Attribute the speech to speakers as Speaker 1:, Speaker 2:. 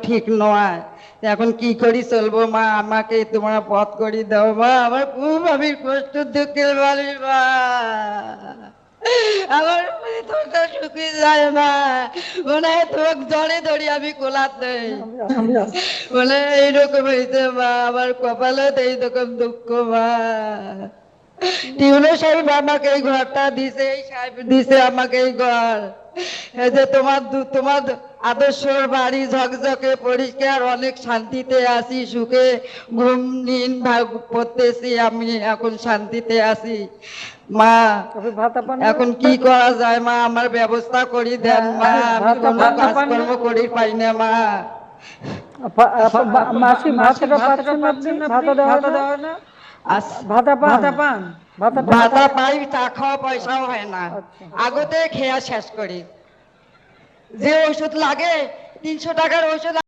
Speaker 1: ঠিক নয়। এখন কি করি চলবো মা, আমাকে তোমরা পথ করে দাও মা, আমার খুব আমি কষ্ট দুঃখের বাড়ি মা, আমার তোরটা শুকিয়ে যায় মা, মনে হয় তোমাকে জড়ে ধরি আমি কোলাতে, বলে এইরকম হয়েছে মা, আমার কপালে এইরকম দুঃখ মা। টিউনো সাহেব আমাকে এই ঘরটা দিছে, এই সাহেব দিছে আমাকে এই ঘর, এই যে তোমার আদর্শর বাড়ি ঝকঝকে পরিষ্কার, অনেক শান্তিতে আছি, সুখে ঘুম নিন ভাগ পড়তেছি, আমি এখন শান্তিতে আছি মা। এখন কি করা যায় মা, আমার ব্যবস্থা করি দেন মা, আমি কোনো কাজকর্ম করি পাই না মা।
Speaker 2: মাসি ভাতাটা পাচ্ছেন আপনি? ভাতা দেওয়া না? ভাতা পান?
Speaker 1: ভাতা পাই, চা খাওয়া পয়সাও হয় না, আগতে খেয়া শেষ করি। যে ওষুধ লাগে 300 টাকার ওষুধ